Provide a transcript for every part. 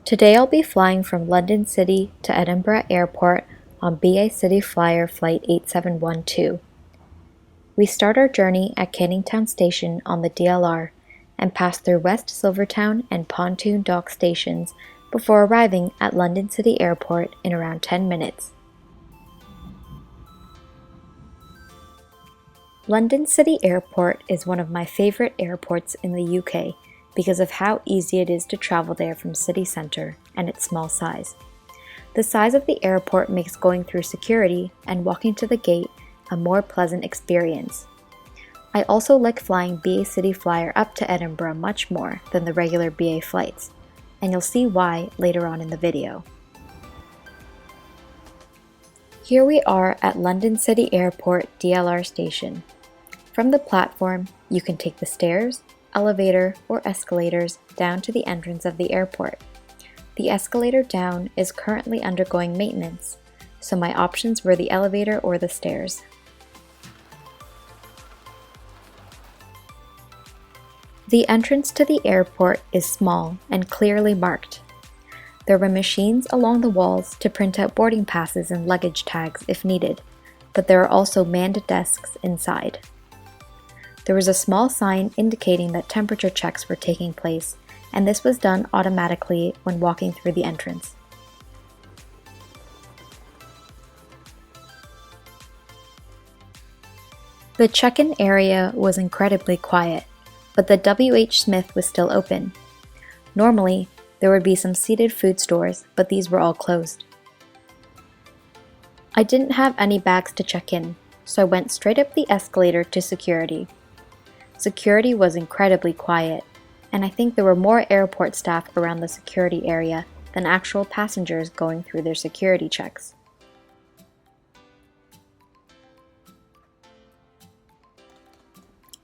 Today I'll be flying from London City to Edinburgh Airport on BA CityFlyer Flight 8712. We start our journey at Canning Town Station on the DLR and pass through West Silvertown and Pontoon Dock stations before arriving at London City Airport in around 10 minutes. London City Airport is one of my favorite airports in the UK because of how easy it is to travel there from city centre and its small size. The size of the airport makes going through security and walking to the gate a more pleasant experience. I also like flying BA CityFlyer up to Edinburgh much more than the regular BA flights, and you'll see why later on in the video. Here we are at London City Airport DLR station. From the platform, you can take the stairs, elevator, or escalators down to the entrance of the airport. The escalator down is currently undergoing maintenance, so my options were the elevator or the stairs. The entrance to the airport is small and clearly marked. There were machines along the walls to print out boarding passes and luggage tags if needed, but there are also manned desks inside. There was a small sign indicating that temperature checks were taking place, and this was done automatically when walking through the entrance. The check-in area was incredibly quiet, but the W.H. Smith was still open. Normally, there would be some seated food stores, but these were all closed. I didn't have any bags to check in, so I went straight up the escalator to security. Security was incredibly quiet, and I think there were more airport staff around the security area than actual passengers going through their security checks.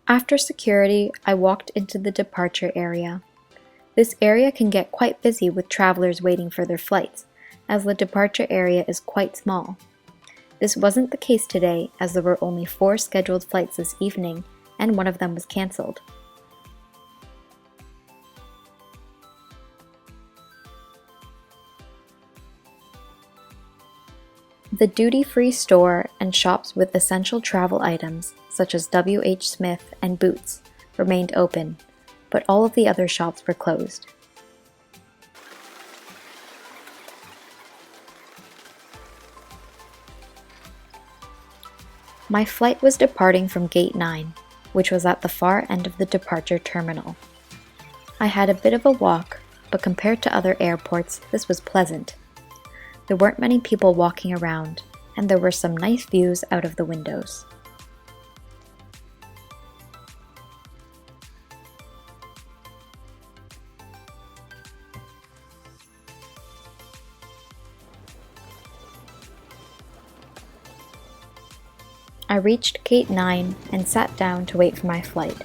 After security, I walked into the departure area. This area can get quite busy with travelers waiting for their flights, as the departure area is quite small. This wasn't the case today, as there were only 4 scheduled flights this evening, and one of them was cancelled. The duty-free store and shops with essential travel items, such as W.H. Smith and Boots, remained open, but all of the other shops were closed. My flight was departing from Gate 9, which was at the far end of the departure terminal. I had a bit of a walk, but compared to other airports, this was pleasant. There weren't many people walking around, and there were some nice views out of the windows. I reached Gate 9 and sat down to wait for my flight.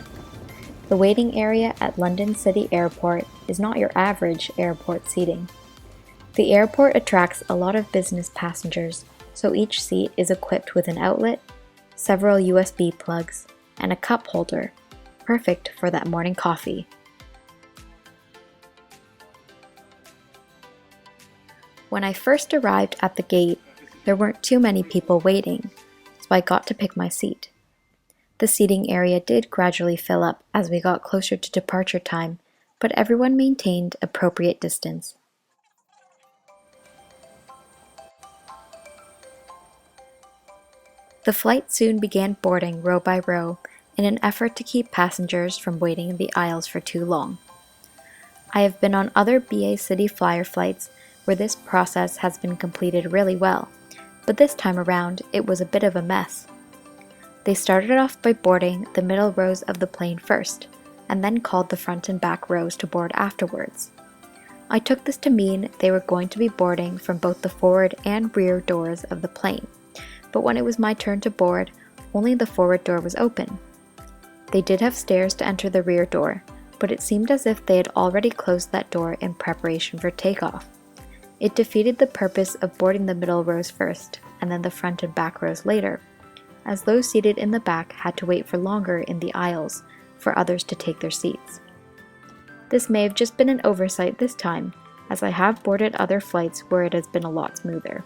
The waiting area at London City Airport is not your average airport seating. The airport attracts a lot of business passengers, so each seat is equipped with an outlet, several USB plugs, and a cup holder, perfect for that morning coffee. When I first arrived at the gate, there weren't too many people waiting, so I got to pick my seat. The seating area did gradually fill up as we got closer to departure time, but everyone maintained appropriate distance. The flight soon began boarding row by row in an effort to keep passengers from waiting in the aisles for too long. I have been on other BA CityFlyer flights where this process has been completed really well, but this time around it was a bit of a mess. They started off by boarding the middle rows of the plane first, and then called the front and back rows to board afterwards. I took this to mean they were going to be boarding from both the forward and rear doors of the plane, but when it was my turn to board, only the forward door was open. They did have stairs to enter the rear door, but it seemed as if they had already closed that door in preparation for takeoff. It defeated the purpose of boarding the middle rows first, and then the front and back rows later, as those seated in the back had to wait for longer in the aisles for others to take their seats. This may have just been an oversight this time, as I have boarded other flights where it has been a lot smoother.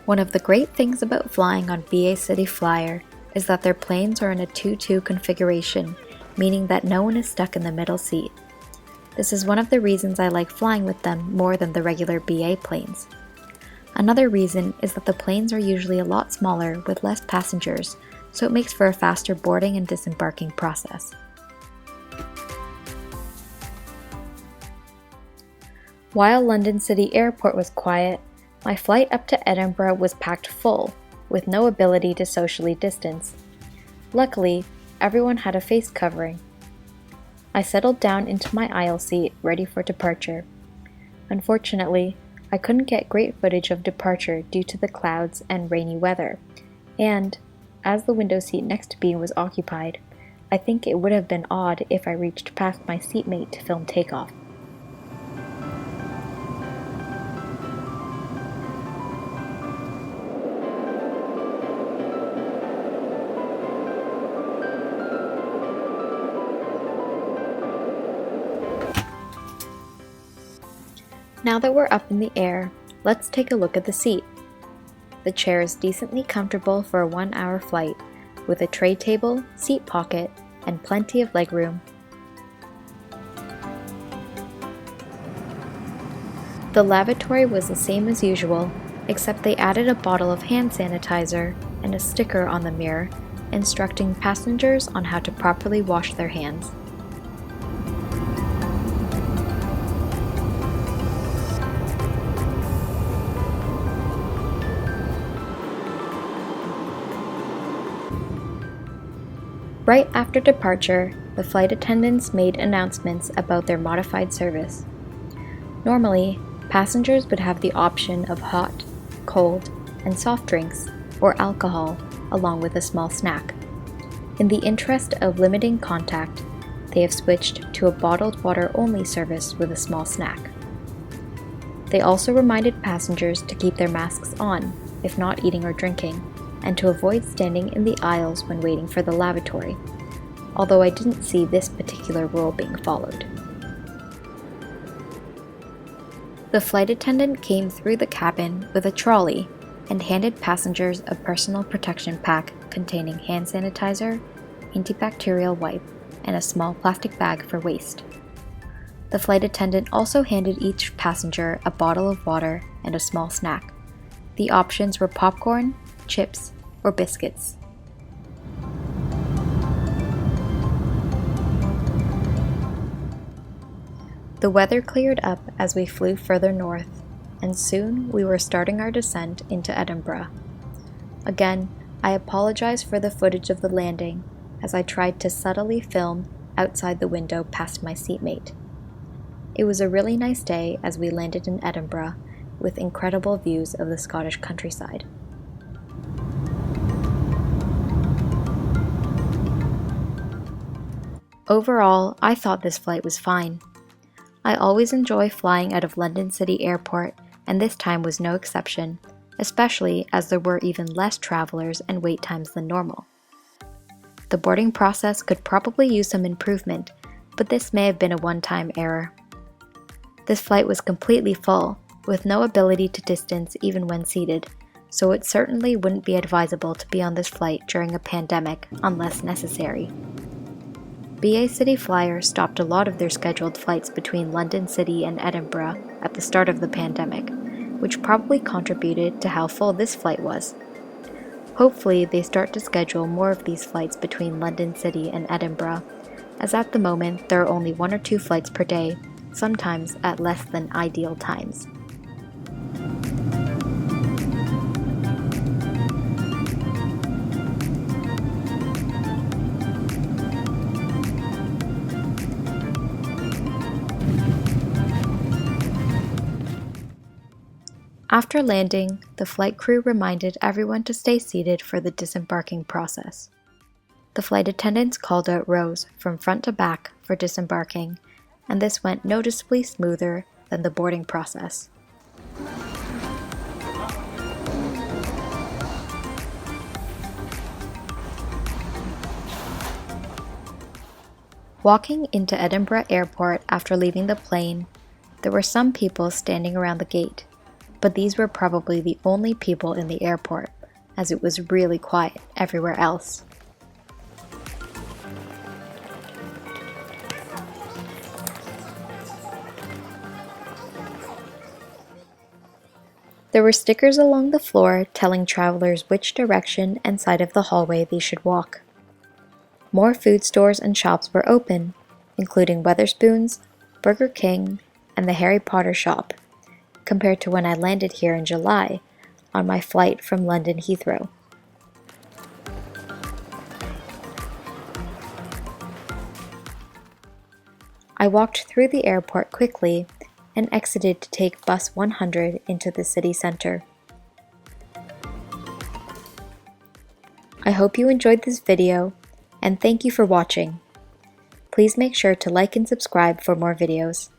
One of the great things about flying on BA CityFlyer is that their planes are in a 2-2 configuration, meaning that no one is stuck in the middle seat. This is one of the reasons I like flying with them more than the regular BA planes. Another reason is that the planes are usually a lot smaller with less passengers, so it makes for a faster boarding and disembarking process. While London City Airport was quiet, my flight up to Edinburgh was packed full, with no ability to socially distance. Luckily, everyone had a face covering. I settled down into my aisle seat, ready for departure. Unfortunately, I couldn't get great footage of departure due to the clouds and rainy weather, and, as the window seat next to me was occupied, I think it would have been odd if I reached past my seatmate to film takeoff. Now that we're up in the air, let's take a look at the seat. The chair is decently comfortable for a 1-hour flight, with a tray table, seat pocket, and plenty of legroom. The lavatory was the same as usual, except they added a bottle of hand sanitizer and a sticker on the mirror, instructing passengers on how to properly wash their hands. Right after departure, the flight attendants made announcements about their modified service. Normally, passengers would have the option of hot, cold, and soft drinks, or alcohol, along with a small snack. In the interest of limiting contact, they have switched to a bottled water-only service with a small snack. They also reminded passengers to keep their masks on, if not eating or drinking, and to avoid standing in the aisles when waiting for the lavatory, although I didn't see this particular rule being followed. The flight attendant came through the cabin with a trolley and handed passengers a personal protection pack containing hand sanitizer, antibacterial wipe, and a small plastic bag for waste. The flight attendant also handed each passenger a bottle of water and a small snack. The options were popcorn, chips, or biscuits. The weather cleared up as we flew further north, and soon we were starting our descent into Edinburgh. Again, I apologize for the footage of the landing, as I tried to subtly film outside the window past my seatmate. It was a really nice day as we landed in Edinburgh, with incredible views of the Scottish countryside. Overall, I thought this flight was fine. I always enjoy flying out of London City Airport, and this time was no exception, especially as there were even less travelers and wait times than normal. The boarding process could probably use some improvement, but this may have been a one-time error. This flight was completely full, with no ability to distance even when seated, so it certainly wouldn't be advisable to be on this flight during a pandemic unless necessary. BA CityFlyer stopped a lot of their scheduled flights between London City and Edinburgh at the start of the pandemic, which probably contributed to how full this flight was. Hopefully, they start to schedule more of these flights between London City and Edinburgh, as at the moment there are only 1 or 2 flights per day, sometimes at less than ideal times. After landing, the flight crew reminded everyone to stay seated for the disembarking process. The flight attendants called out rows from front to back for disembarking, and this went noticeably smoother than the boarding process. Walking into Edinburgh Airport after leaving the plane, there were some people standing around the gate, but these were probably the only people in the airport, as it was really quiet everywhere else. There were stickers along the floor telling travelers which direction and side of the hallway they should walk. More food stores and shops were open, including Wetherspoons, Burger King, and the Harry Potter shop, compared to when I landed here in July on my flight from London Heathrow. I walked through the airport quickly and exited to take bus 100 into the city center. I hope you enjoyed this video, and thank you for watching. Please make sure to like and subscribe for more videos.